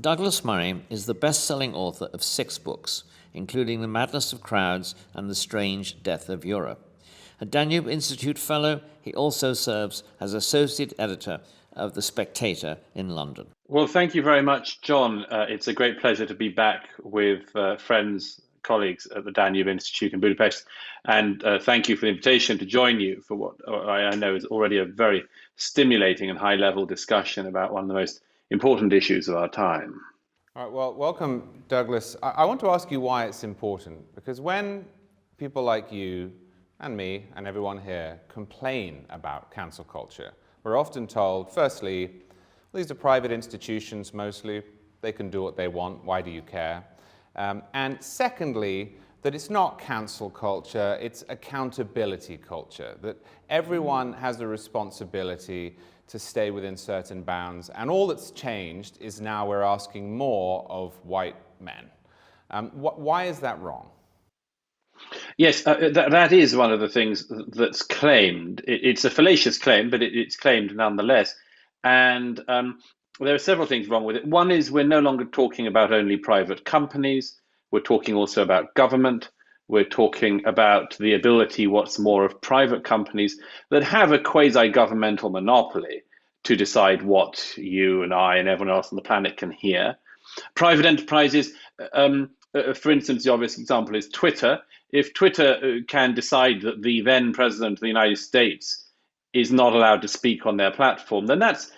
Douglas Murray is the best-selling author of 6 books, including The Madness of Crowds and The Strange Death of Europe. A Danube Institute Fellow, he also serves as Associate Editor of The Spectator in London. Well, thank you very much, John. It's a great pleasure to be back with friends, colleagues at the Danube Institute in Budapest. And thank you for the invitation to join you for what I know is already a very stimulating and high-level discussion about one of the most important issues of our time. All right, well, welcome, Douglas. I want to ask you why it's important, because when people like you and me and everyone here complain about cancel culture, we're often told, firstly, these are private institutions mostly, they can do what they want, why do you care? And secondly, that it's not cancel culture, it's accountability culture, that everyone has a responsibility to stay within certain bounds, and all that's changed is now we're asking more of white men. Why is that wrong? Yes, that is one of the things that's claimed. It's a fallacious claim, but it's claimed nonetheless. And there are several things wrong with it. One is we're no longer talking about only private companies. We're talking also about government. We're talking about the ability, what's more, of private companies that have a quasi-governmental monopoly to decide what you and I and everyone else on the planet can hear. Private enterprises, for instance, the obvious example is Twitter. If Twitter can decide that the then president of the United States is not allowed to speak on their platform, then that's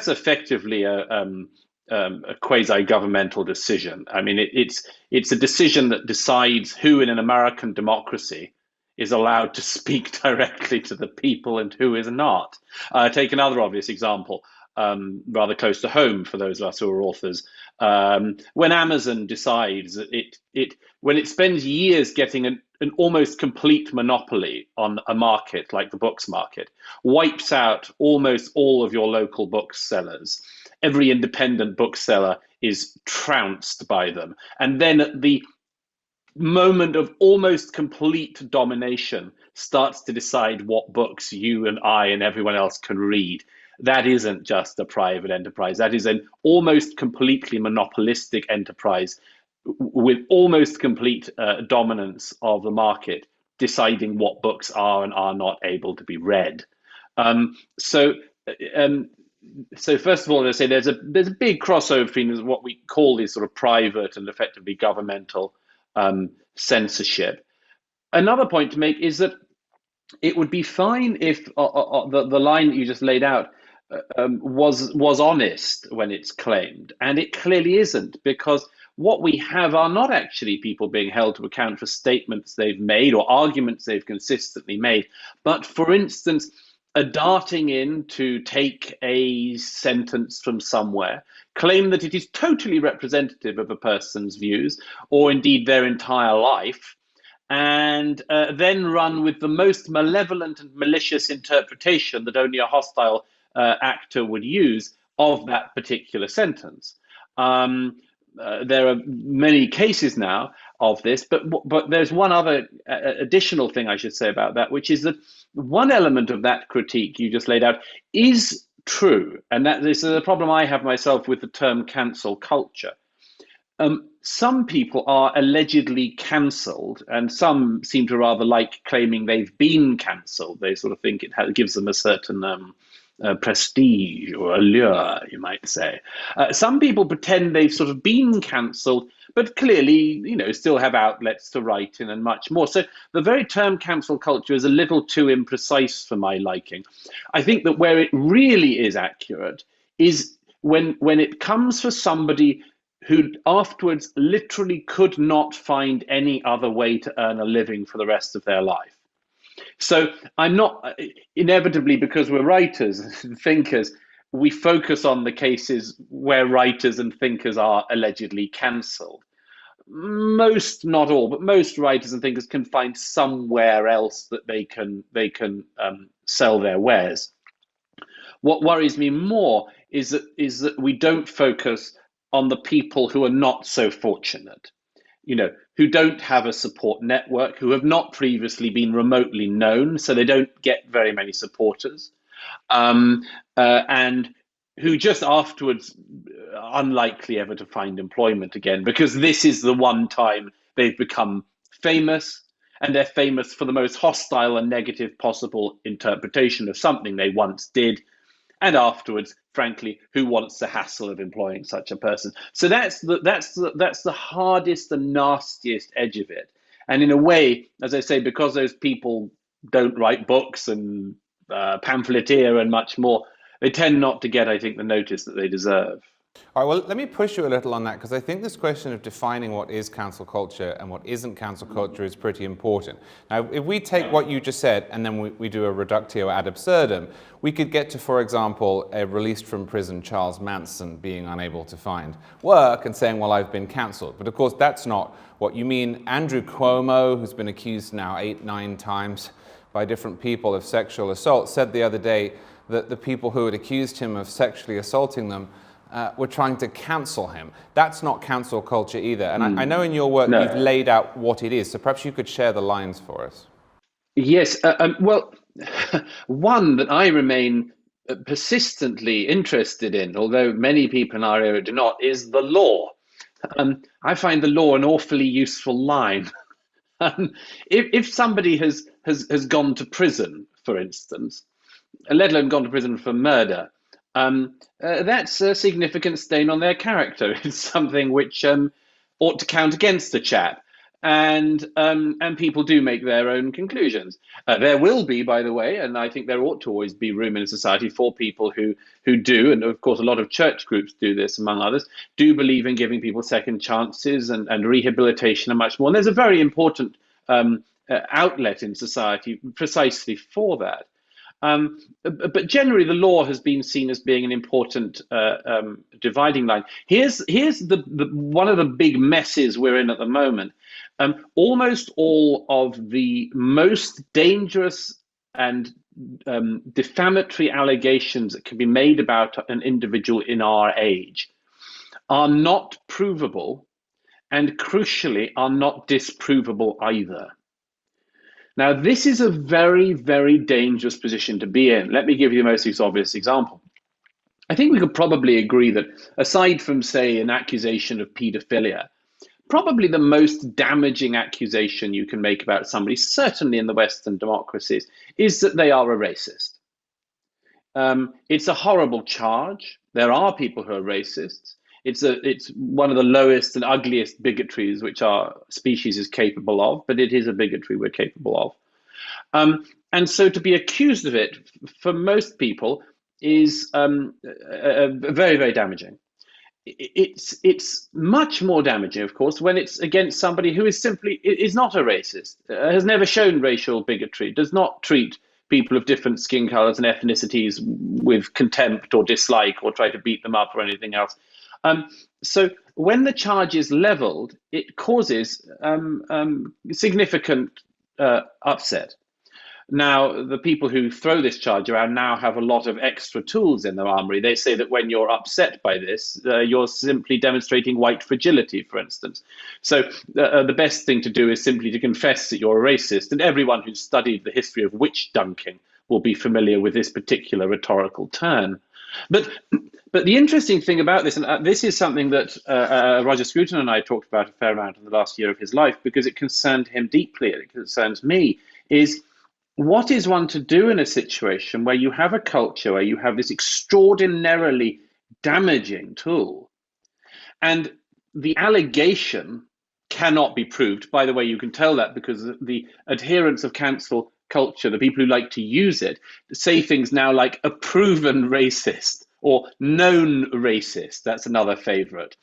effectively a quasi-governmental decision. I mean, it's a decision that decides who in an American democracy is allowed to speak directly to the people and who is not. Take another obvious example, rather close to home for those of us who are authors. When Amazon decides when it spends years getting an almost complete monopoly on a market like the books market, wipes out almost all of your local booksellers. Every independent bookseller is trounced by them. And then at the moment of almost complete domination, starts to decide what books you and I and everyone else can read. That isn't just a private enterprise. That is an almost completely monopolistic enterprise with almost complete dominance of the market, deciding what books are and are not able to be read. So first of all, as I say, there's a big crossover between what we call these sort of private and effectively governmental censorship. Another point to make is that it would be fine if the line that you just laid out was honest when it's claimed, and it clearly isn't, because what we have are not actually people being held to account for statements they've made or arguments they've consistently made, but for instance, a darting in to take a sentence from somewhere, claim that it is totally representative of a person's views or indeed their entire life, and then run with the most malevolent and malicious interpretation that only a hostile actor would use of that particular sentence. There are many cases now of this, but there's one other additional thing I should say about that, which is that one element of that critique you just laid out is true, and that this is a problem I have myself with the term cancel culture. Some people are allegedly cancelled, and some seem to rather like claiming they've been cancelled. They sort of think it gives them a certain prestige or allure, you might say. Some people pretend they've sort of been cancelled, but clearly, still have outlets to write in and much more. So the very term cancel culture is a little too imprecise for my liking. I think that where it really is accurate is when it comes for somebody who afterwards literally could not find any other way to earn a living for the rest of their life. So I'm not, inevitably, because we're writers and thinkers, we focus on the cases where writers and thinkers are allegedly cancelled. Most, not all, but most writers and thinkers can find somewhere else that they can sell their wares. What worries me more is that we don't focus on the people who are not so fortunate, who don't have a support network, who have not previously been remotely known, so they don't get very many supporters, and who just afterwards are unlikely ever to find employment again, because this is the one time they've become famous, and they're famous for the most hostile and negative possible interpretation of something they once did. And afterwards, frankly, who wants the hassle of employing such a person? So that's the hardest and nastiest edge of it. And in a way, as I say, because those people don't write books and pamphleteer and much more, they tend not to get, I think, the notice that they deserve. All right, well, let me push you a little on that, because I think this question of defining what is cancel culture and what isn't cancel culture is pretty important. Now, if we take what you just said and then we do a reductio ad absurdum, we could get to, for example, a released from prison Charles Manson being unable to find work and saying, well, I've been cancelled. But of course, that's not what you mean. Andrew Cuomo, who's been accused now 8-9 times by different people of sexual assault, said the other day that the people who had accused him of sexually assaulting them were trying to cancel him. That's not cancel culture either. And I know in your work you've laid out what it is, so perhaps you could share the lines for us. Yes, well, one that I remain persistently interested in, although many people in our area do not, is the law. I find the law an awfully useful line. If somebody has gone to prison, for instance, let alone gone to prison for murder, that's a significant stain on their character. It's something which ought to count against the chap. And people do make their own conclusions. There will be, by the way, and I think there ought to always be room in a society for people who do, and of course a lot of church groups do this, among others, do believe in giving people second chances and rehabilitation and much more. And there's a very important outlet in society precisely for that. But generally, the law has been seen as being an important dividing line. Here's the one of the big messes we're in at the moment. Almost all of the most dangerous and defamatory allegations that can be made about an individual in our age are not provable, and crucially, are not disprovable either. Now, this is a very, very dangerous position to be in. Let me give you the most obvious example. I think we could probably agree that aside from, say, an accusation of paedophilia, probably the most damaging accusation you can make about somebody, certainly in the Western democracies, is that they are a racist. It's a horrible charge. There are people who are racists. It's one of the lowest and ugliest bigotries which our species is capable of, but it is a bigotry we're capable of. And so to be accused of it, for most people, is very, very damaging. It's much more damaging, of course, when it's against somebody who is not a racist, has never shown racial bigotry, does not treat people of different skin colors and ethnicities with contempt or dislike or try to beat them up or anything else. So when the charge is leveled, it causes significant upset. Now, the people who throw this charge around now have a lot of extra tools in their armory. They say that when you're upset by this, you're simply demonstrating white fragility, for instance. So the best thing to do is simply to confess that you're a racist. And everyone who's studied the history of witch dunking will be familiar with this particular rhetorical turn. But the interesting thing about this, and this is something that Roger Scruton and I talked about a fair amount in the last year of his life, because it concerned him deeply, and it concerns me, is what is one to do in a situation where you have a culture where you have this extraordinarily damaging tool, and the allegation cannot be proved? By the way, you can tell that because the adherents of cancel culture, the people who like to use it, say things now like a proven racist or known racist. That's another favorite.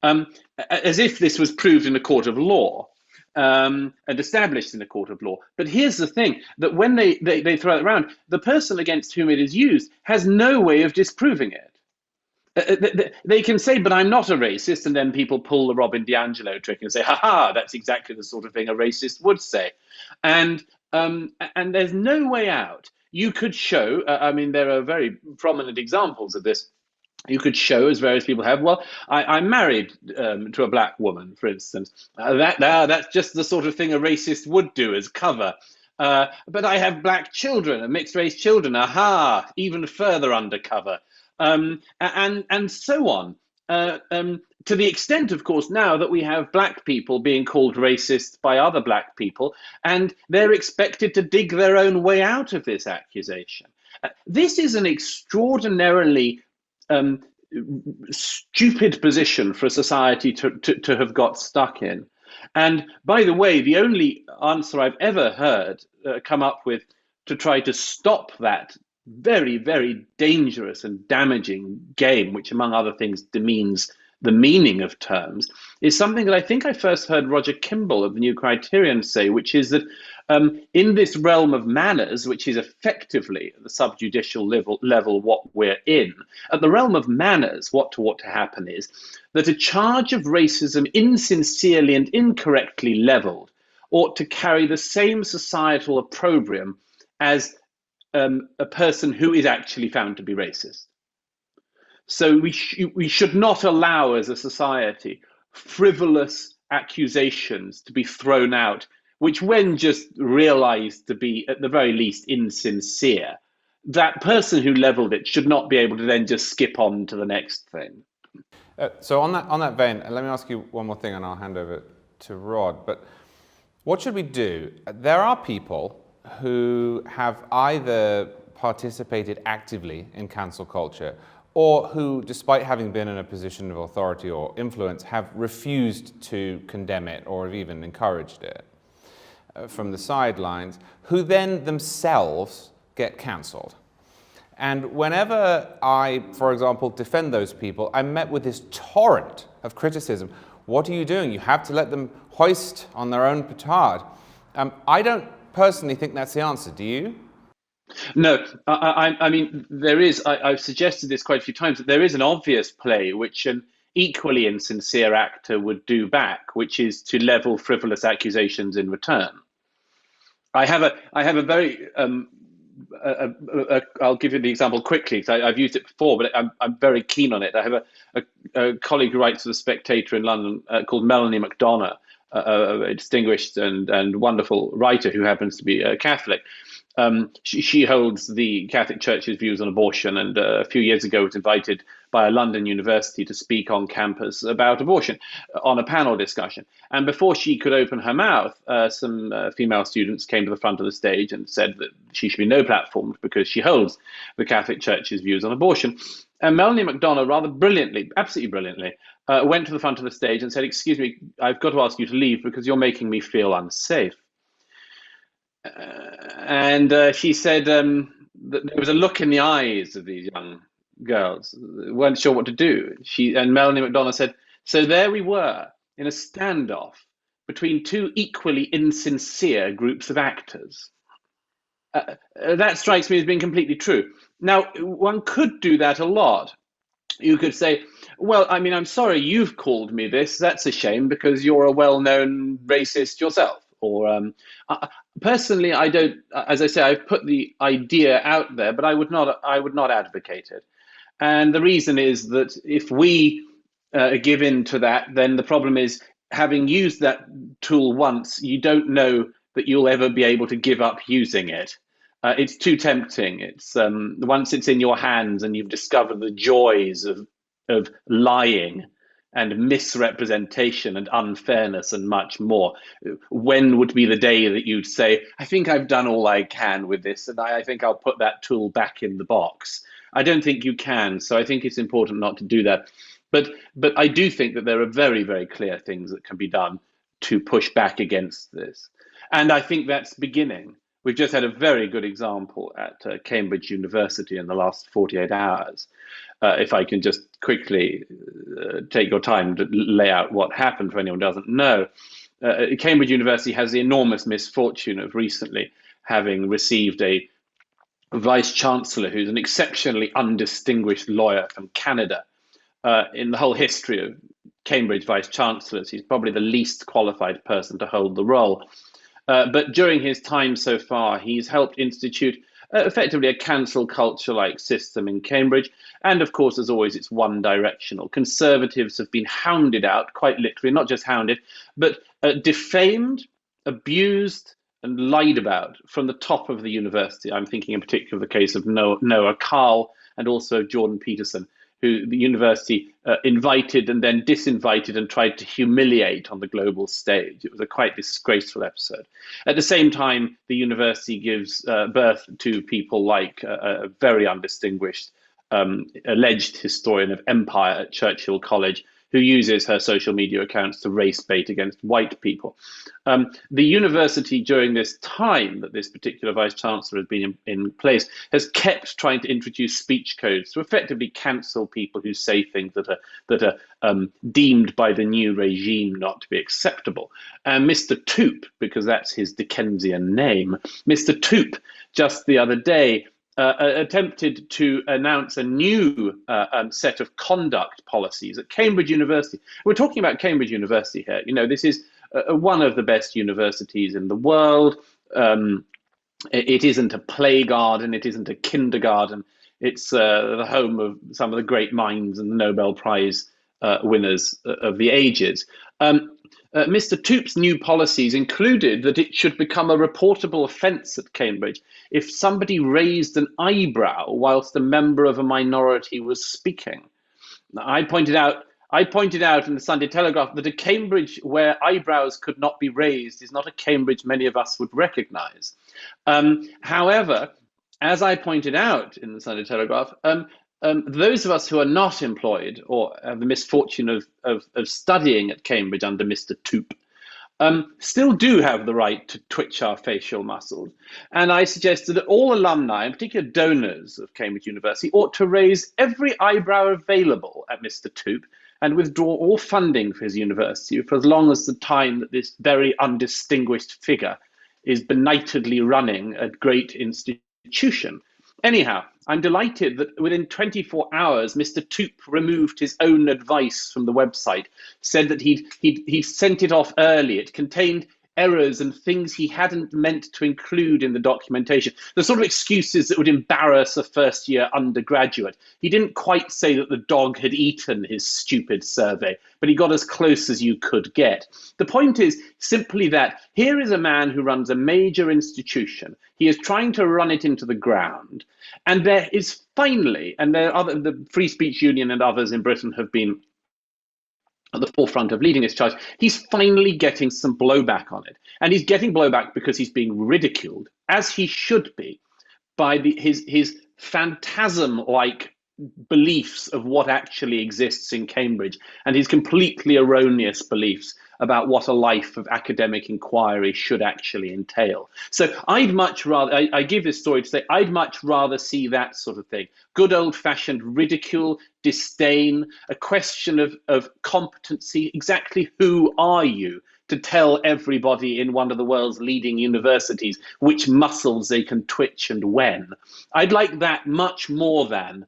As if this was proved in a court of law. And established in a court of law. But here's the thing, that when they throw it around, the person against whom it is used has no way of disproving it. They can say, but I'm not a racist, and then people pull the Robin DiAngelo trick and say, haha, that's exactly the sort of thing a racist would say. And there's no way out. You could show, there are very prominent examples of this. You could show, as various people have, well, I'm married to a black woman, for instance. That's just the sort of thing a racist would do as cover. But I have black children and mixed race children. Aha, even further undercover, and so on. To the extent, of course, now that we have black people being called racist by other black people, and they're expected to dig their own way out of this accusation. This is an extraordinarily stupid position for a society to have got stuck in. And by the way, the only answer I've ever heard come up with to try to stop that very, very dangerous and damaging game, which among other things demeans the meaning of terms, is something that I think I first heard Roger Kimball of the New Criterion say, which is that in this realm of manners, which is effectively the subjudicial level what we're in, at the realm of manners, what ought to happen is that a charge of racism insincerely and incorrectly leveled ought to carry the same societal opprobrium as a person who is actually found to be racist. So we should not allow as a society frivolous accusations to be thrown out, which when just realized to be at the very least insincere, that person who leveled it should not be able to then just skip on to the next thing. So on that vein, let me ask you one more thing and I'll hand over to Rod. But what should we do? There are people who have either participated actively in cancel culture or who, despite having been in a position of authority or influence, have refused to condemn it or have even encouraged it from the sidelines, who then themselves get cancelled. And whenever I, for example, defend those people, I'm met with this torrent of criticism. What are you doing? You have to let them hoist on their own petard. I don't personally think that's the answer. Do you? No, I mean, there is, I've suggested this quite a few times, that there is an obvious play which an equally insincere actor would do back, which is to level frivolous accusations in return. I have a very, I'll give you the example quickly, because I've used it before, but I'm very keen on it. I have a colleague who writes for The Spectator in London called Melanie McDonough, a distinguished and wonderful writer who happens to be a Catholic. She holds the Catholic Church's views on abortion, and a few years ago was invited by a London university to speak on campus about abortion on a panel discussion. And before she could open her mouth, some female students came to the front of the stage and said that she should be no platformed because she holds the Catholic Church's views on abortion. And Melanie McDonough, rather brilliantly, absolutely brilliantly, went to the front of the stage and said, "Excuse me, I've got to ask you to leave because you're making me feel unsafe." And she said that there was a look in the eyes of these young girls, weren't sure what to do. And Melanie McDonough said, "So there we were in a standoff between two equally insincere groups of actors." That strikes me as being completely true. Now, one could do that a lot. You could say, well, I mean, I'm sorry you've called me this. That's a shame because you're a well-known racist yourself. Or personally, I don't. As I say, I've put the idea out there, but I would not advocate it. And the reason is that if we give in to that, then the problem is, having used that tool once, you don't know that you'll ever be able to give up using it. It's too tempting. It's once it's in your hands and you've discovered the joys of lying and misrepresentation and unfairness and much more. When would be the day that you'd say, I think I've done all I can with this, and I think I'll put that tool back in the box? I don't think you can, so I think it's important not to do that. But I do think that there are very, very clear things that can be done to push back against this. And I think that's beginning. We've just had a very good example at Cambridge University in the last 48 hours. If I can just quickly take your time to lay out what happened for anyone who doesn't know. Cambridge University has the enormous misfortune of recently having received a vice-chancellor who's an exceptionally undistinguished lawyer from Canada. In the whole history of Cambridge vice-chancellors, he's probably the least qualified person to hold the role. But during his time so far, he's helped institute effectively a cancel culture-like system in Cambridge. And of course, as always, it's one-directional. Conservatives have been hounded out, quite literally, not just hounded, but defamed, abused, and lied about from the top of the university. I'm thinking in particular of the case of Noah Carl and also Jordan Peterson, who the university invited and then disinvited and tried to humiliate on the global stage. It was a quite disgraceful episode. At the same time, the university gives birth to people like a very undistinguished alleged historian of empire at Churchill College, who uses her social media accounts to race bait against white people. The university, during this time that this particular vice-chancellor has been in place, has kept trying to introduce speech codes to effectively cancel people who say things that are deemed by the new regime not to be acceptable. And Mr. Toop, because that's his Dickensian name, Mr. Toop, just the other day, attempted to announce a new set of conduct policies at Cambridge University. We're talking about Cambridge University here. You know, this is one of the best universities in the world. It isn't a play garden. It isn't a kindergarten. It's the home of some of the great minds and the Nobel Prize winners of the ages. Mr. Toop's new policies included that it should become a reportable offence at Cambridge if somebody raised an eyebrow whilst a member of a minority was speaking. Now, I pointed out in the Sunday Telegraph that a Cambridge where eyebrows could not be raised is not a Cambridge many of us would recognise. However, as I pointed out in the Sunday Telegraph, those of us who are not employed or have the misfortune of studying at Cambridge under Mr. Toop still do have the right to twitch our facial muscles. And I suggested that all alumni, in particular donors of Cambridge University, ought to raise every eyebrow available at Mr. Toop and withdraw all funding for his university for as long as the time that this very undistinguished figure is benightedly running a great institution. Anyhow, I'm delighted that within 24 hours, Mr. Toop removed his own advice from the website, said that he'd sent it off early. It contained errors and things he hadn't meant to include in the documentation, the sort of excuses that would embarrass a first-year undergraduate. He didn't quite say that the dog had eaten his stupid survey, but he got as close as you could get. The point is simply that here is a man who runs a major institution. He is trying to run it into the ground. And there is finally, and there are the Free Speech Union and others in Britain have been at the forefront of leading this charge, he's finally getting some blowback on it. And he's getting blowback because he's being ridiculed, as he should be, by his phantasm-like beliefs of what actually exists in Cambridge and his completely erroneous beliefs about what a life of academic inquiry should actually entail. So I'd much rather, I give this story to say, I'd much rather see that sort of thing. Good old-fashioned ridicule, disdain, a question of competency. Exactly who are you to tell everybody in one of the world's leading universities which muscles they can twitch and when? I'd like that much more than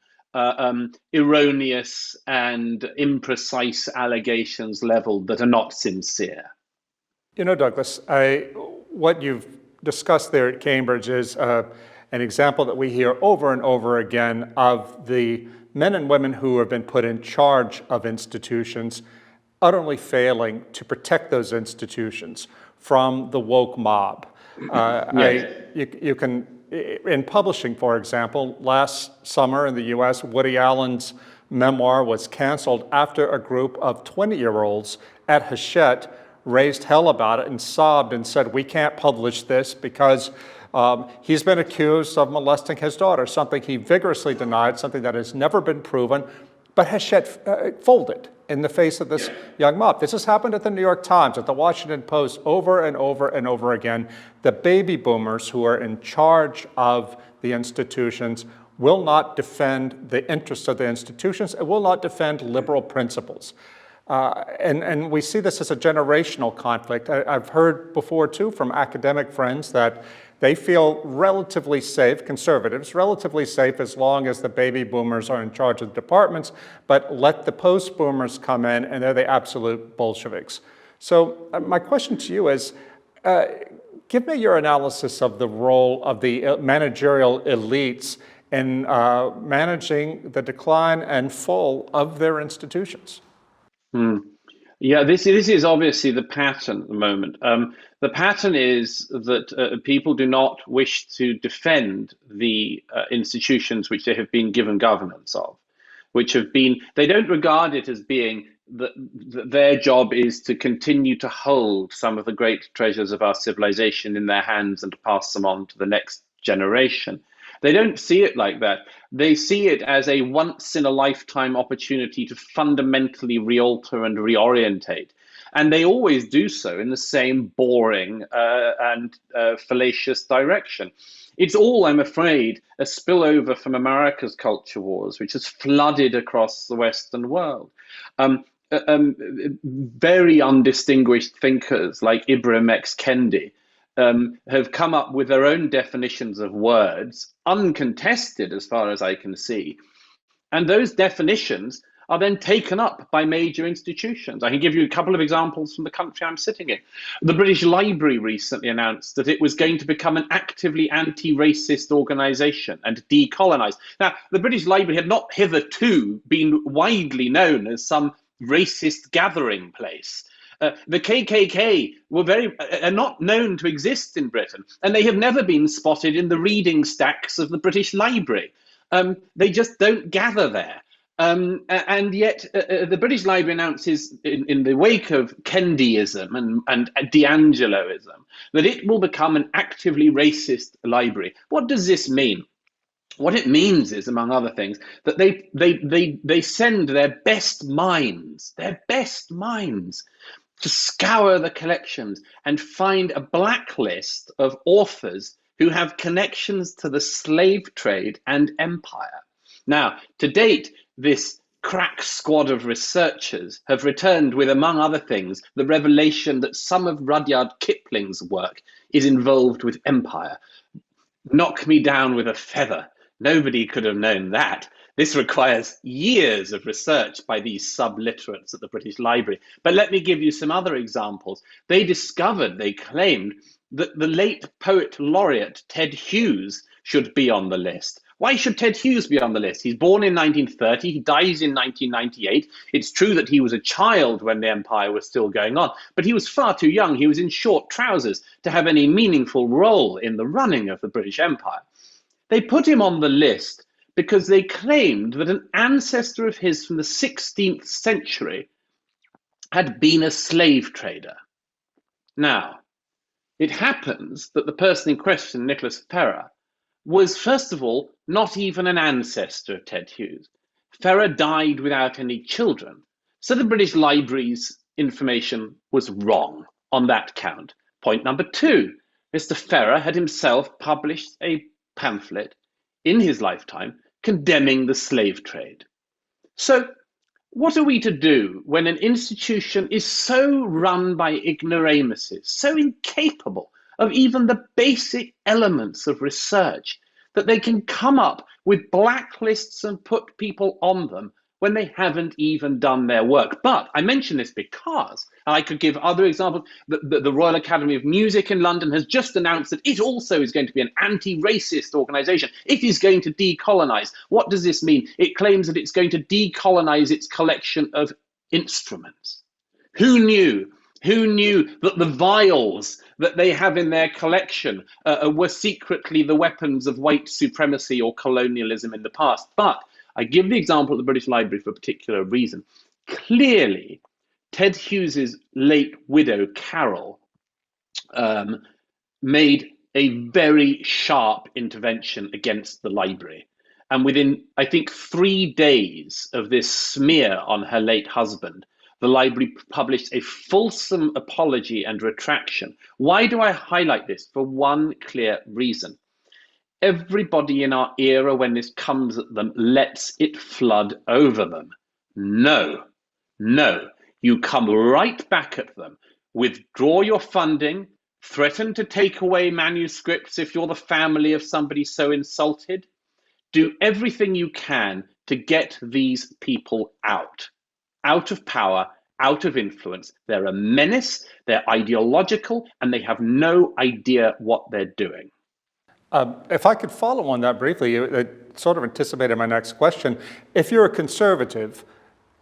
erroneous and imprecise allegations leveled that are not sincere. You know, Douglas, what you've discussed there at Cambridge is an example that we hear over and over again of the men and women who have been put in charge of institutions utterly failing to protect those institutions from the woke mob. You can, in publishing, for example, last summer in the US, Woody Allen's memoir was canceled after a group of 20-year-olds at Hachette raised hell about it and sobbed and said, we can't publish this because he's been accused of molesting his daughter, something he vigorously denied, something that has never been proven. But Hachette folded in the face of this young mob. This has happened at the New York Times, at the Washington Post, over and over and over again. The baby boomers who are in charge of the institutions will not defend the interests of the institutions and will not defend liberal principles. And we see this as a generational conflict. I've heard before, too, from academic friends that they feel relatively safe, conservatives, relatively safe as long as the baby boomers are in charge of the departments, but let the post-boomers come in and they're the absolute Bolsheviks. So my question to you is, give me your analysis of the role of the managerial elites in managing the decline and fall of their institutions. Yeah, this is obviously the pattern at the moment. The pattern is that people do not wish to defend the institutions which they have been given governance of, which have been, they don't regard it as being that their job is to continue to hold some of the great treasures of our civilization in their hands and to pass them on to the next generation. They don't see it like that. They see it as a once in a lifetime opportunity to fundamentally realter and reorientate. And they always do so in the same boring and fallacious direction. It's all, I'm afraid, a spillover from America's culture wars, which has flooded across the Western world. Very undistinguished thinkers like Ibram X. Kendi have come up with their own definitions of words, uncontested as far as I can see. And those definitions are then taken up by major institutions. I can give you a couple of examples from the country I'm sitting in. The British Library recently announced that it was going to become an actively anti-racist organisation and decolonise. Now, the British Library had not hitherto been widely known as some racist gathering place. The KKK are not known to exist in Britain, and they have never been spotted in the reading stacks of the British Library. They just don't gather there. And yet the British Library announces in the wake of Kendyism and D'Angeloism that it will become an actively racist library. What does this mean? What it means is, among other things, that they send their best minds to scour the collections and find a blacklist of authors who have connections to the slave trade and empire. Now, to date, this crack squad of researchers have returned with, among other things, the revelation that some of Rudyard Kipling's work is involved with empire. Knock me down with a feather. Nobody could have known that. This requires years of research by these subliterates at the British Library. But let me give you some other examples. They claimed, that the late poet laureate Ted Hughes should be on the list. Why should Ted Hughes be on the list? He's born in 1930, he dies in 1998. It's true that he was a child when the empire was still going on, but he was far too young. He was in short trousers to have any meaningful role in the running of the British Empire. They put him on the list because they claimed that an ancestor of his from the 16th century had been a slave trader. Now, it happens that the person in question, Nicholas Ferrer, was, first of all, not even an ancestor of Ted Hughes. Ferrer died without any children, so the British Library's information was wrong on that count. Point number two, Mr. Ferrer had himself published a pamphlet in his lifetime condemning the slave trade. So what are we to do when an institution is so run by ignoramuses, so incapable of even the basic elements of research, that they can come up with blacklists and put people on them when they haven't even done their work? But I mention this because, and I could give other examples, the Royal Academy of Music in London has just announced that it also is going to be an anti-racist organisation. It is going to decolonise. What does this mean? It claims that it's going to decolonise its collection of instruments. Who knew? Who knew that the vials that they have in their collection were secretly the weapons of white supremacy or colonialism in the past? But I give the example of the British Library for a particular reason. Clearly, Ted Hughes's late widow, Carol, made a very sharp intervention against the library. And within, I think, 3 days of this smear on her late husband, the library published a fulsome apology and retraction. Why do I highlight this? For one clear reason. Everybody in our era, when this comes at them, lets it flood over them. No, you come right back at them, withdraw your funding, threaten to take away manuscripts if you're the family of somebody so insulted. Do everything you can to get these people out of power, out of influence. They're a menace, they're ideological, and they have no idea what they're doing. If I could follow on that briefly, it sort of anticipated my next question. If you're a conservative,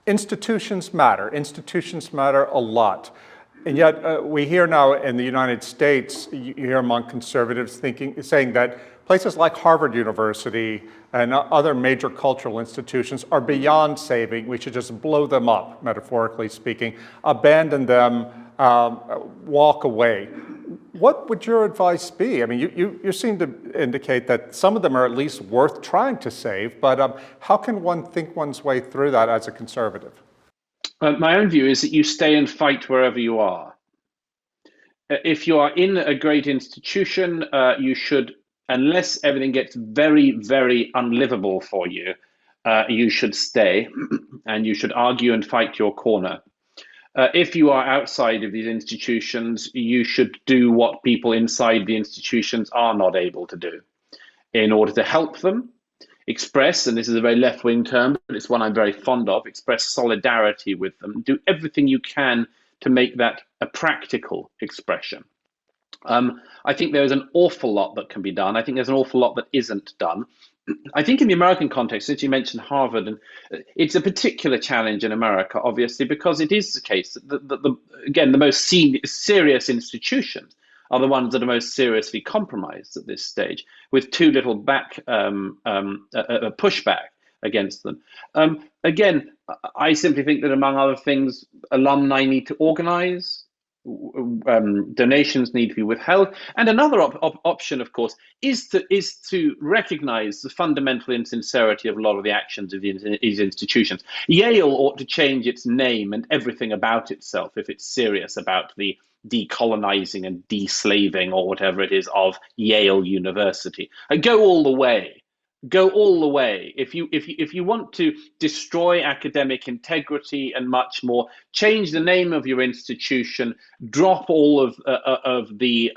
institutions matter. Institutions matter a lot. And yet we hear now in the United States, you hear among conservatives saying that places like Harvard University and other major cultural institutions are beyond saving. We should just blow them up, metaphorically speaking, abandon them, walk away. What would your advice be? I mean, you seem to indicate that some of them are at least worth trying to save, but how can one think one's way through that as a conservative? My own view is that you stay and fight wherever you are. If you are in a great institution, you should, unless everything gets very, very unlivable for you, you should stay and you should argue and fight your corner. If you are outside of these institutions, you should do what people inside the institutions are not able to do in order to help them. Express, and this is a very left-wing term, but it's one I'm very fond of, express solidarity with them. Do everything you can to make that a practical expression. I think there's an awful lot that can be done. I think there's an awful lot that isn't done. I think in the American context, since you mentioned Harvard, and it's a particular challenge in America, obviously, because it is the case that again, the most serious institutions are the ones that are most seriously compromised at this stage, with too little pushback against them. Again, I simply think that, among other things, alumni need to organize, donations need to be withheld, and another option, of course, is to recognize the fundamental insincerity of a lot of the actions of these institutions. Yale ought to change its name and everything about itself if it's serious about the decolonizing and deslaving, or whatever it is, of Yale University. Go all the way. Go all the way. If you want to destroy academic integrity and much more, change the name of your institution. Drop all of the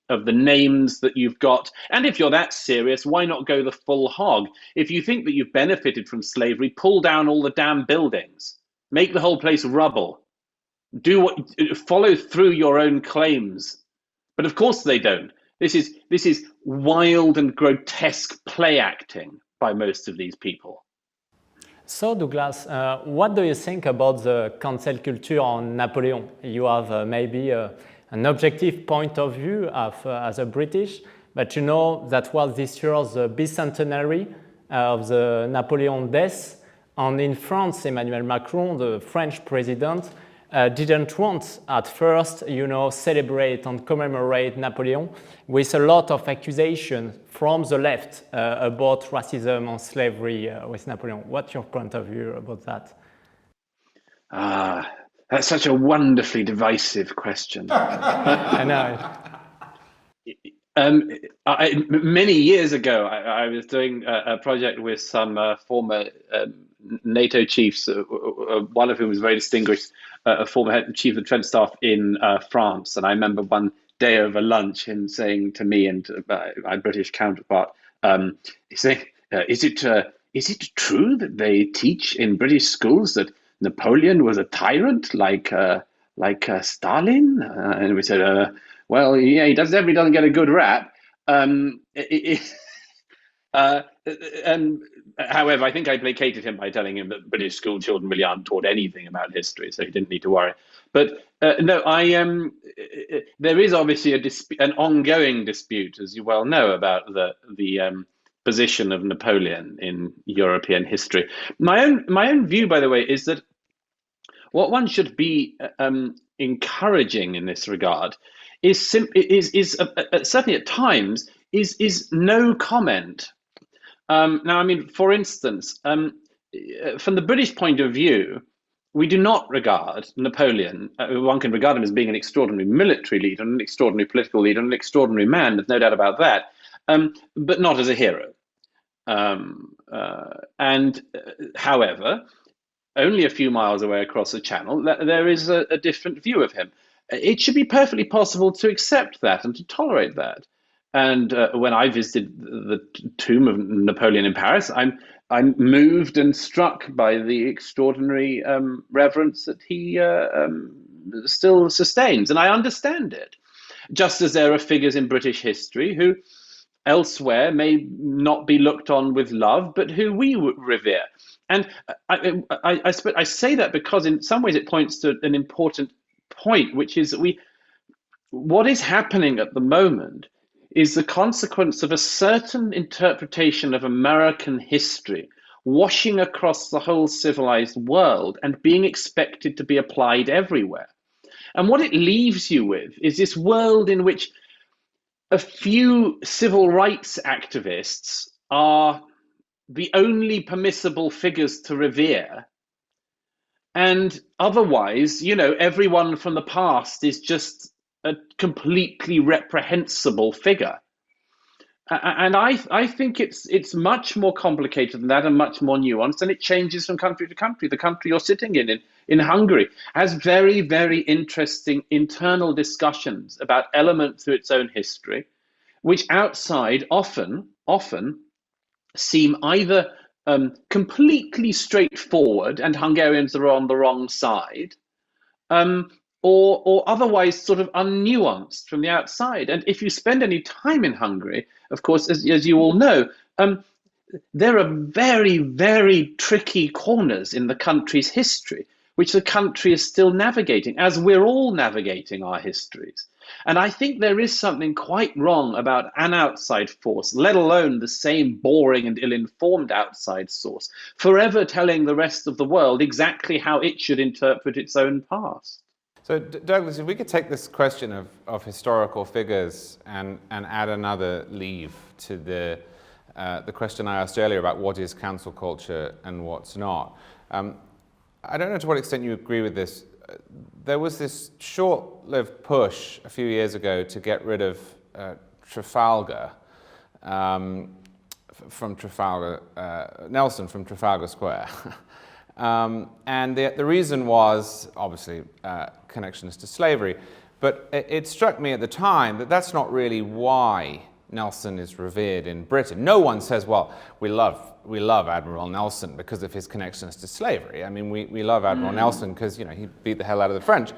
names that you've got. And if you're that serious, why not go the full hog? If you think that you've benefited from slavery, pull down all the damn buildings. Make the whole place rubble. Follow through your own claims. But of course they don't. This is wild and grotesque play acting by most of these people. So, Douglas, what do you think about the cancel culture on Napoleon? You have maybe an objective point of view as a British, but you know that was this year the bicentenary of the Napoleon death, and in France, Emmanuel Macron, the French president, didn't want at first, celebrate and commemorate Napoleon, with a lot of accusations from the left about racism and slavery with Napoleon. What's your point of view about that? That's such a wonderfully divisive question. I know. Many years ago, I was doing a project with some former NATO chiefs, one of whom was very distinguished, a former chief of defense staff in France. And I remember one day over lunch him saying to me and my British counterpart, he's saying, is it true that they teach in British schools that Napoleon was a tyrant like Stalin? And we said, well, yeah, he definitely doesn't get a good rap. However, I think I placated him by telling him that British school children really aren't taught anything about history, so he didn't need to worry. But no, there is obviously an ongoing dispute, as you well know, about the position of Napoleon in European history. My own view, by the way, is that what one should be encouraging in this regard is certainly at times is no comment. Now, I mean, for instance, from the British point of view, we do not regard Napoleon. One can regard him as being an extraordinary military leader, an extraordinary political leader, an extraordinary man. There's no doubt about that, but not as a hero. However, only a few miles away across the Channel, there is a different view of him. It should be perfectly possible to accept that and to tolerate that. And when I visited the tomb of Napoleon in Paris, I'm moved and struck by the extraordinary reverence that he still sustains. And I understand it. Just as there are figures in British history who elsewhere may not be looked on with love, but who we revere. And I say that because in some ways it points to an important point, which is that what is happening at the moment is the consequence of a certain interpretation of American history washing across the whole civilized world and being expected to be applied everywhere. And what it leaves you with is this world in which a few civil rights activists are the only permissible figures to revere. And otherwise, everyone from the past is just a completely reprehensible figure. And I think it's much more complicated than that and much more nuanced, and it changes from country to country. The country you're sitting in Hungary, has very, very interesting internal discussions about elements of its own history, which outside often seem either completely straightforward and Hungarians are on the wrong side, or otherwise sort of unnuanced from the outside. And if you spend any time in Hungary, of course, as you all know, there are very, very tricky corners in the country's history, which the country is still navigating, as we're all navigating our histories. And I think there is something quite wrong about an outside force, let alone the same boring and ill-informed outside source, forever telling the rest of the world exactly how it should interpret its own past. So, Douglas, if we could take this question of historical figures and add another leave to the question I asked earlier about what is cancel culture and what's not. I don't know to what extent you agree with this. There was this short-lived push a few years ago to get rid of Trafalgar from Trafalgar, Nelson from Trafalgar Square. And the reason was, obviously, connections to slavery. But it struck me at the time that that's not really why Nelson is revered in Britain. No one says, well, we love Admiral Nelson because of his connections to slavery. I mean, we love Admiral Nelson because, he beat the hell out of the French.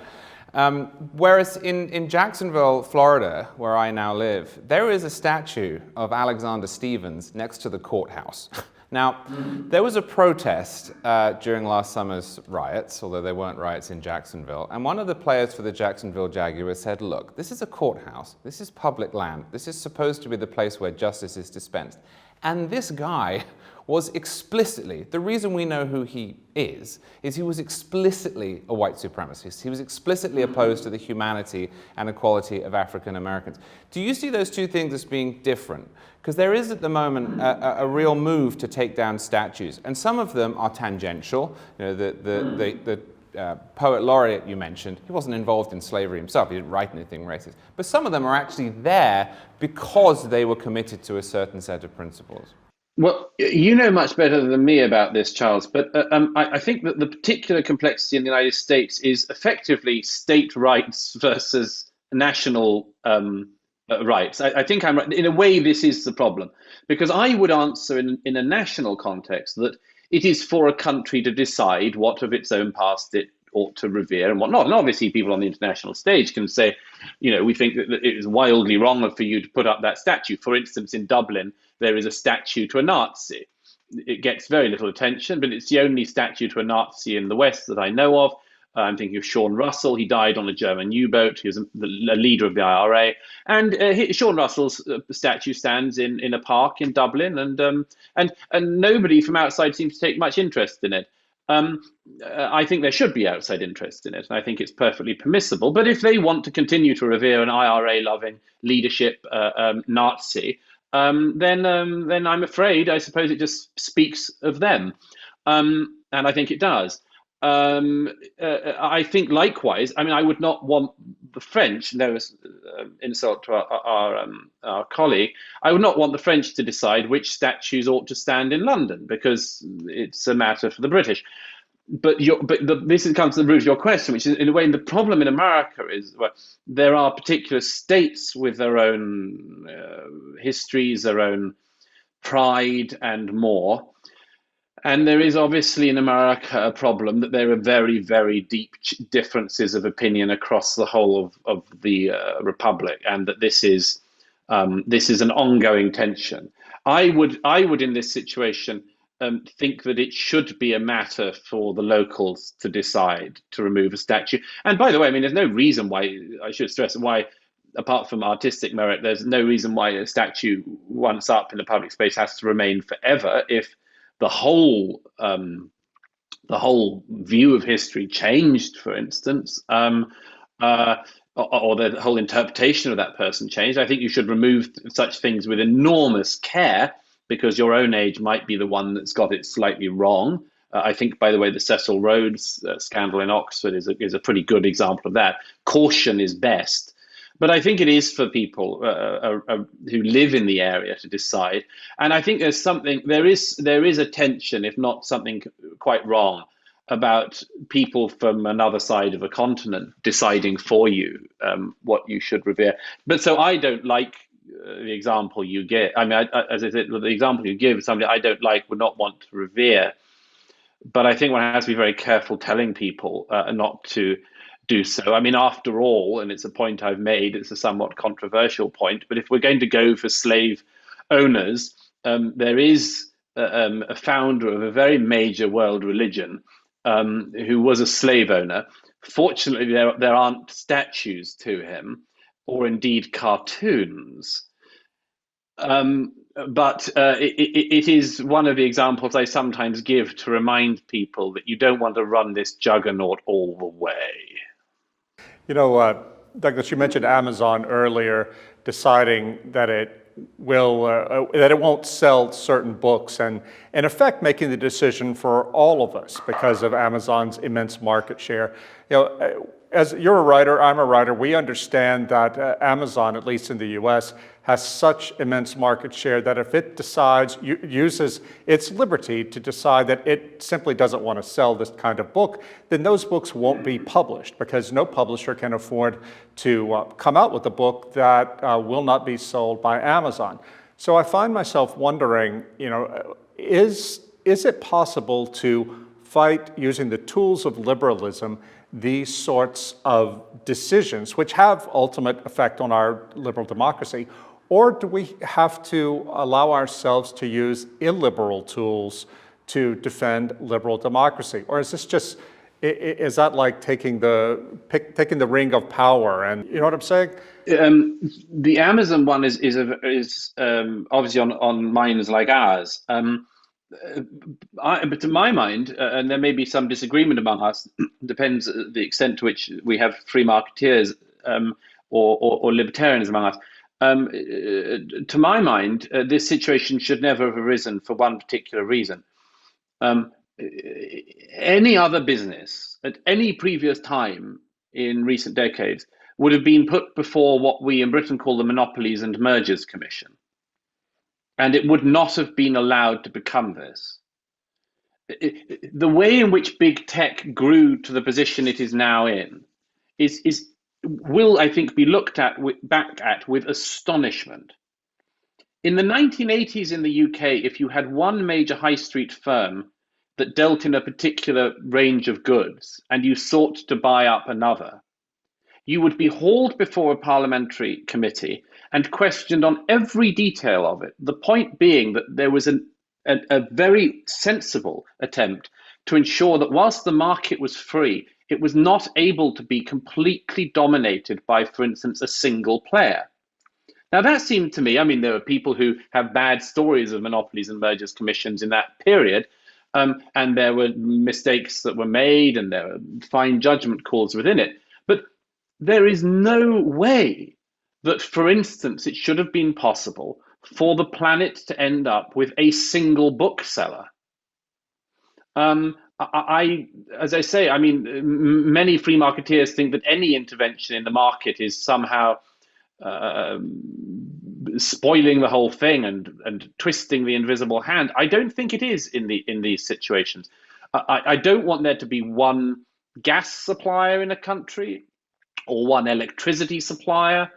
Whereas in Jacksonville, Florida, where I now live, there is a statue of Alexander Stephens next to the courthouse. Now, there was a protest during last summer's riots, although there weren't riots in Jacksonville, and one of the players for the Jacksonville Jaguars said, look, this is a courthouse, this is public land, this is supposed to be the place where justice is dispensed. And this guy was explicitly, the reason we know who he is he was explicitly a white supremacist. He was explicitly opposed to the humanity and equality of African Americans. Do you see those two things as being different? Because there is at the moment a real move to take down statues, and some of them are tangential. The poet laureate you mentioned, he wasn't involved in slavery himself, he didn't write anything racist. But some of them are actually there because they were committed to a certain set of principles. Well, you know much better than me about this, Charles, but I think that the particular complexity in the United States is effectively state rights versus national rights. I think I'm right. In a way, this is the problem, because I would answer in a national context that it is for a country to decide what of its own past it ought to revere and what not. And obviously people on the international stage can say, we think that it is wildly wrong for you to put up that statue. For instance, in Dublin, there is a statue to a Nazi. It gets very little attention, but it's the only statue to a Nazi in the West that I know of. I'm thinking of Sean Russell. He died on a German U-boat. He was a leader of the IRA. And Sean Russell's statue stands in a park in Dublin, and nobody from outside seems to take much interest in it. I think there should be outside interest in it, and I think it's perfectly permissible. But if they want to continue to revere an IRA-loving leadership Nazi, then I'm afraid, I suppose it just speaks of them, and I think it does. I think likewise, I would not want the French, no insult to our colleague, I would not want the French to decide which statues ought to stand in London, because it's a matter for the British. But this comes to the root of your question, which is, in a way, the problem in America is there are particular states with their own histories, their own pride and more. And there is obviously in America a problem that there are very, very deep differences of opinion across the whole of the republic, and that this is an ongoing tension. I would in this situation think that it should be a matter for the locals to decide to remove a statue. And by the way, I mean, there's no reason why, I should stress why, apart from artistic merit, there's no reason why a statue once up in the public space has to remain forever if the whole view of history changed, for instance, or the whole interpretation of that person changed. I think you should remove such things with enormous care, because your own age might be the one that's got it slightly wrong. I think, by the way, the Cecil Rhodes scandal in Oxford is a pretty good example of that. Caution is best. But I think it is for people who live in the area to decide. And I think there is a tension, if not something quite wrong, about people from another side of a continent deciding for you what you should revere. But so I don't like the example you give. I mean, as I said, the example you give is something I don't like, would not want to revere. But I think one has to be very careful telling people not to do so. I mean, after all, and it's a point I've made, it's a somewhat controversial point, but if we're going to go for slave owners, there is a founder of a very major world religion who was a slave owner. Fortunately, there aren't statues to him, or indeed cartoons. But it is one of the examples I sometimes give to remind people that you don't want to run this juggernaut all the way. You know, Douglas, you mentioned Amazon earlier deciding that it won't sell certain books, and in effect making the decision for all of us because of Amazon's immense market share. You know, as you're a writer, I'm a writer, we understand that Amazon, at least in the US, has such immense market share that if it decides, uses its liberty to decide that it simply doesn't want to sell this kind of book, then those books won't be published, because no publisher can afford to come out with a book that will not be sold by Amazon. So I find myself wondering, you know, is it possible to fight using the tools of liberalism these sorts of decisions, which have ultimate effect on our liberal democracy? Or do we have to allow ourselves to use illiberal tools to defend liberal democracy? Or is this just, is that like taking the ring of power? And you know what I'm saying? The Amazon one is obviously on minds like ours. But to my mind, and there may be some disagreement among us, depends the extent to which we have free marketeers or libertarians among us. To my mind, this situation should never have arisen for one particular reason. Any other business at any previous time in recent decades would have been put before what we in Britain call the Monopolies and Mergers Commission. And it would not have been allowed to become this. The way in which big tech grew to the position it is now in will, I think, be looked at back at with astonishment. In the 1980s in the UK, if you had one major high street firm that dealt in a particular range of goods and you sought to buy up another, you would be hauled before a parliamentary committee and questioned on every detail of it. The point being that there was a very sensible attempt to ensure that whilst the market was free, it was not able to be completely dominated by, for instance, a single player. Now that seemed to me, I mean, there are people who have bad stories of monopolies and mergers commissions in that period, and there were mistakes that were made and there were fine judgment calls within it. But there is no way that, for instance, it should have been possible for the planet to end up with a single bookseller. As I say, I mean, many free marketeers think that any intervention in the market is somehow spoiling the whole thing and twisting the invisible hand. I don't think it is in these situations. I don't want there to be one gas supplier in a country or one electricity supplier,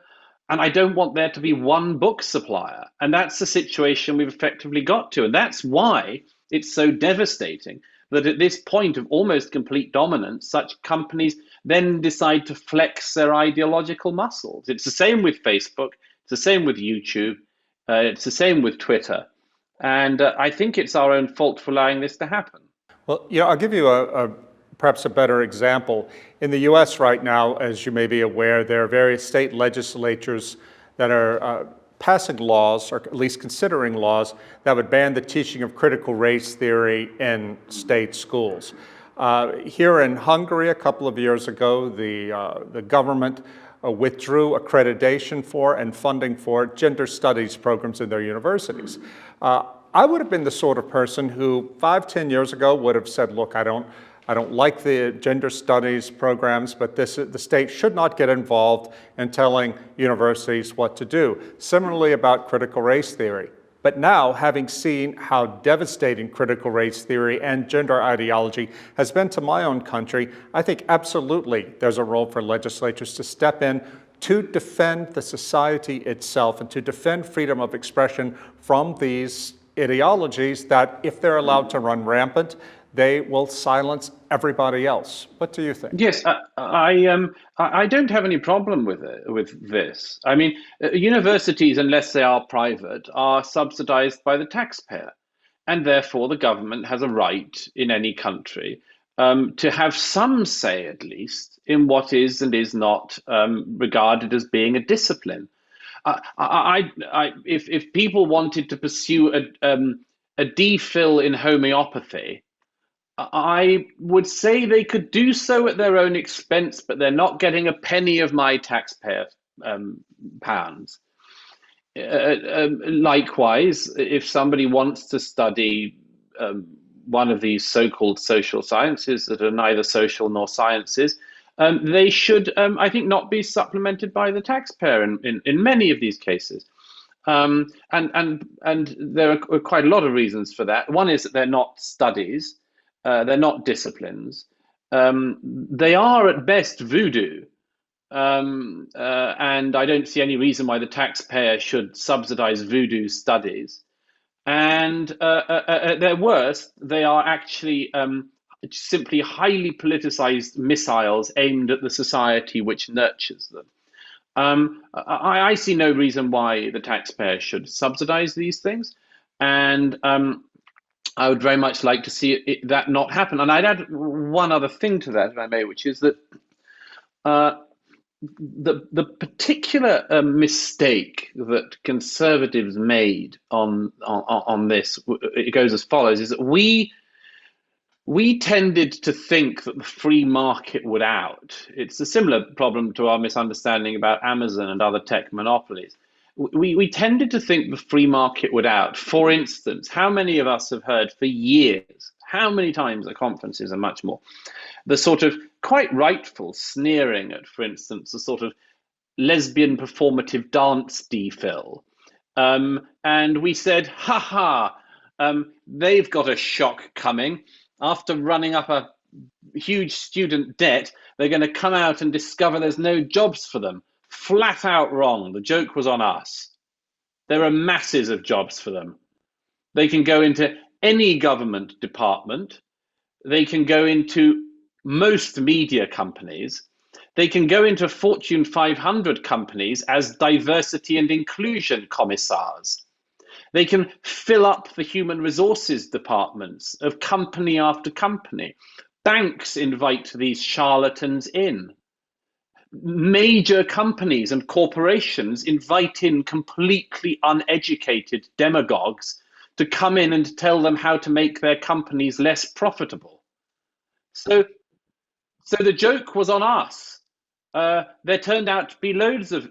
and I don't want there to be one book supplier. And that's the situation we've effectively got to. And that's why it's so devastating that at this point of almost complete dominance, such companies then decide to flex their ideological muscles. It's the same with Facebook. It's the same with YouTube. It's the same with Twitter. And I think it's our own fault for allowing this to happen. Well, I'll give you perhaps a better example. In the US right now, as you may be aware, there are various state legislatures that are passing laws, or at least considering laws, that would ban the teaching of critical race theory in state schools. Here in Hungary, a couple of years ago, the government withdrew accreditation for and funding for gender studies programs in their universities. I would have been the sort of person who 5-10 years ago would have said, look, I don't like the gender studies programs, but the state should not get involved in telling universities what to do. Similarly about critical race theory. But now, having seen how devastating critical race theory and gender ideology has been to my own country, I think absolutely there's a role for legislatures to step in to defend the society itself and to defend freedom of expression from these ideologies that, if they're allowed to run rampant, they will silence everybody else. What do you think? Yes, I don't have any problem with this. I mean, universities, unless they are private, are subsidized by the taxpayer, and therefore the government has a right in any country to have some say, at least, in what is and is not regarded as being a discipline. If people wanted to pursue a DPhil in homeopathy, I would say they could do so at their own expense, but they're not getting a penny of my taxpayer pounds. Likewise, if somebody wants to study one of these so-called social sciences that are neither social nor sciences, they should, I think, not be supplemented by the taxpayer in many of these cases. And there are quite a lot of reasons for that. One is that they're not studies. They're not disciplines. They are at best voodoo. And I don't see any reason why the taxpayer should subsidize voodoo studies. And at their worst, they are actually simply highly politicized missiles aimed at the society which nurtures them. I see no reason why the taxpayer should subsidize these things. And I would very much like to see that not happen. And I'd add one other thing to that, if I may, which is that the particular mistake that conservatives made on this, it goes as follows, is that we tended to think that the free market would out. It's a similar problem to our misunderstanding about Amazon and other tech monopolies. We tended to think the free market would out. For instance, how many of us have heard for years, how many times at conferences and much more, the sort of quite rightful sneering at, for instance, the sort of lesbian performative dance DPhil. And we said, they've got a shock coming. After running up a huge student debt, they're going to come out and discover there's no jobs for them. Flat out wrong. The joke was on us. There are masses of jobs for them. They can go into any government department. They can go into most media companies. They can go into Fortune 500 companies as diversity and inclusion commissars. They can fill up the human resources departments of company after company. Banks invite these charlatans in. Major companies and corporations invite in completely uneducated demagogues to come in and tell them how to make their companies less profitable. So the joke was on us. There turned out to be loads of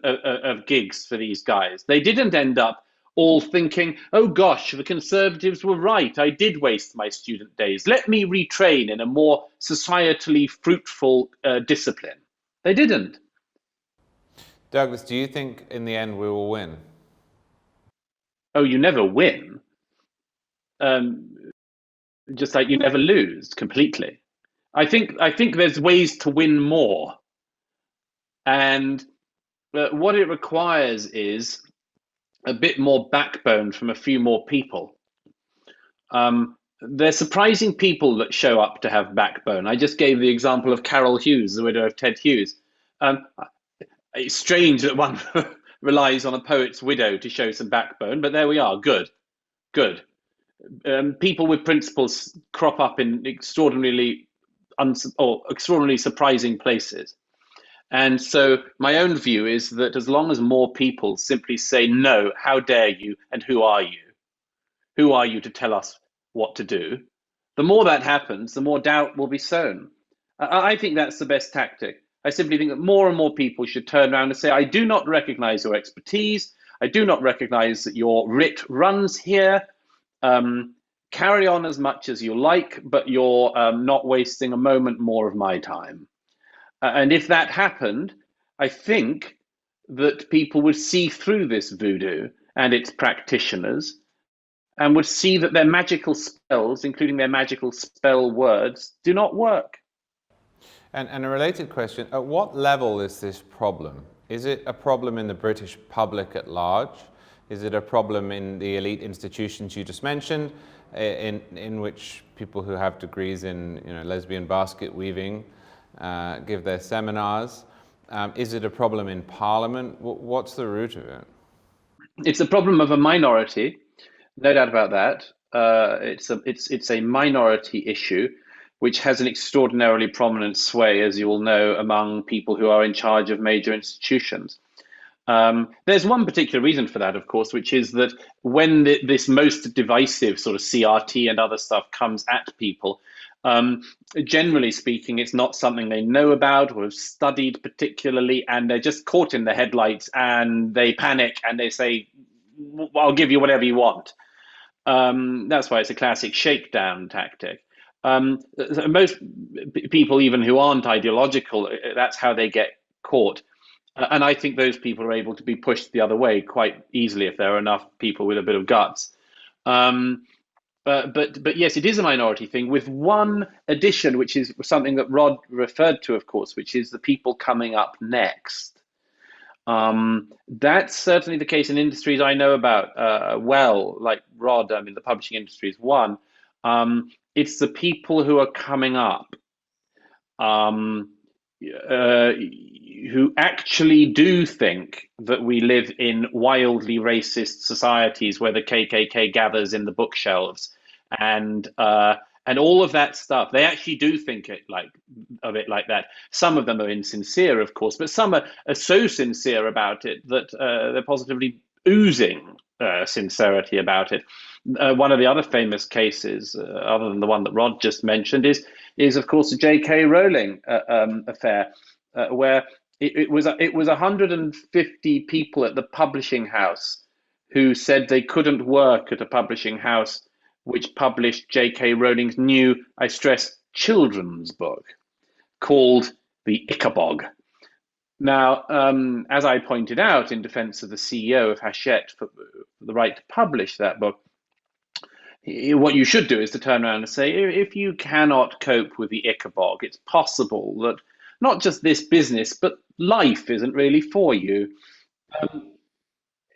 gigs for these guys. They didn't end up all thinking, oh gosh, the Conservatives were right. I did waste my student days. Let me retrain in a more societally fruitful discipline. They didn't. Douglas, do you think in the end we will win? Oh, you never win. Just like you never lose completely. I think there's ways to win more. And what it requires is a bit more backbone from a few more people. They're surprising people that show up to have backbone. I just gave the example of Carol Hughes, the widow of Ted Hughes. It's strange that one relies on a poet's widow to show some backbone, but there we are. Good. people with principles crop up in extraordinarily surprising places. And so my own view is that as long as more people simply say, no, how dare you, and who are you? Who are you to tell us what to do? The more that happens, the more doubt will be sown. I think that's the best tactic. I simply think that more and more people should turn around and say, I do not recognize your expertise. I do not recognize that your writ runs here. Carry on as much as you like, but you're not wasting a moment more of my time. And if that happened, I think that people would see through this voodoo and its practitioners and would see that their magical spells, including their magical spell words, do not work. And a related question, at what level is this problem? Is it a problem in the British public at large? Is it a problem in the elite institutions you just mentioned, in which people who have degrees in lesbian basket weaving give their seminars? Is it a problem in Parliament? What's the root of it? It's a problem of a minority, no doubt about that. It's a minority issue, which has an extraordinarily prominent sway, as you all know, among people who are in charge of major institutions. There's one particular reason for that, of course, which is that when this most divisive sort of CRT and other stuff comes at people, generally speaking, it's not something they know about or have studied particularly, and they're just caught in the headlights and they panic and they say, I'll give you whatever you want. That's why it's a classic shakedown tactic. Most people, even who aren't ideological, that's how they get caught. And I think those people are able to be pushed the other way quite easily if there are enough people with a bit of guts. But yes, it is a minority thing, with one addition, which is something that Rod referred to, of course, which is the people coming up next. That's certainly the case in industries I know about well, like Rod. I mean, the publishing industry is one. It's the people who are coming up who actually do think that we live in wildly racist societies where the KKK gathers in the bookshelves and all of that stuff. They actually do think of it like that. Some of them are insincere, of course, but some are so sincere about it that they're positively oozing sincerity about it. One of the other famous cases, other than the one that Rod just mentioned, is of course the J.K. Rowling affair, where it was 150 people at the publishing house who said they couldn't work at a publishing house which published J.K. Rowling's new, I stress, children's book called The Ichabod. Now, as I pointed out in defense of the CEO of Hachette for the right to publish that book, what you should do is to turn around and say, if you cannot cope with the Ichabod, it's possible that not just this business, but life isn't really for you.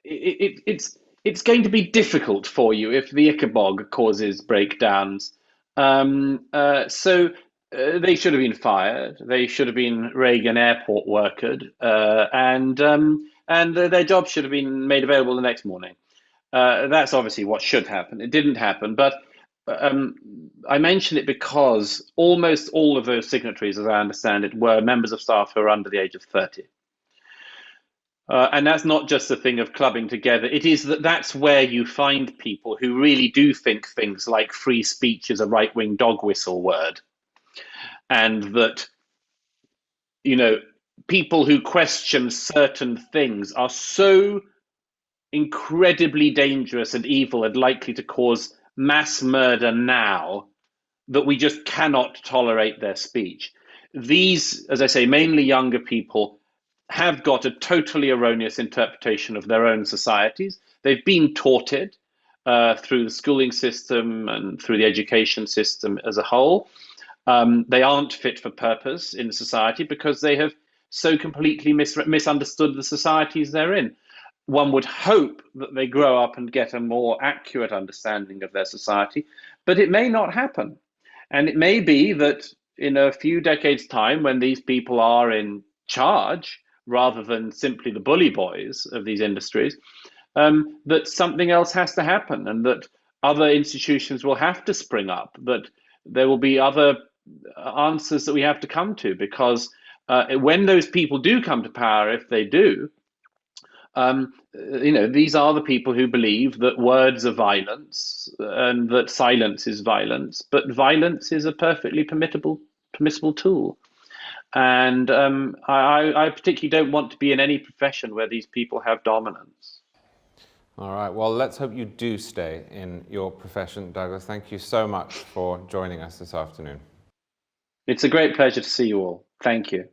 It's going to be difficult for you if the Ichabod causes breakdowns. So they should have been fired. They should have been Reagan airport workered, and their job should have been made available the next morning. That's obviously what should happen. It didn't happen, but I mention it because almost all of those signatories, as I understand it, were members of staff who are under the age of 30. And that's not just a thing of clubbing together. It is that's where you find people who really do think things like free speech is a right-wing dog whistle word. And that, people who question certain things are so incredibly dangerous and evil and likely to cause mass murder now that we just cannot tolerate their speech. These, as I say, mainly younger people, have got a totally erroneous interpretation of their own societies. They've been taught it through the schooling system and through the education system as a whole. They aren't fit for purpose in society because they have so completely misunderstood the societies they're in. One would hope that they grow up and get a more accurate understanding of their society, but it may not happen. And it may be that in a few decades' time, when these people are in charge, rather than simply the bully boys of these industries, that something else has to happen, and that other institutions will have to spring up, that there will be other answers that we have to come to, because when those people do come to power, if they do, these are the people who believe that words are violence and that silence is violence, but violence is a perfectly permissible tool. And I particularly don't want to be in any profession where these people have dominance. All right, well, let's hope you do stay in your profession, Douglas. Thank you so much for joining us this afternoon. It's a great pleasure to see you all. Thank you.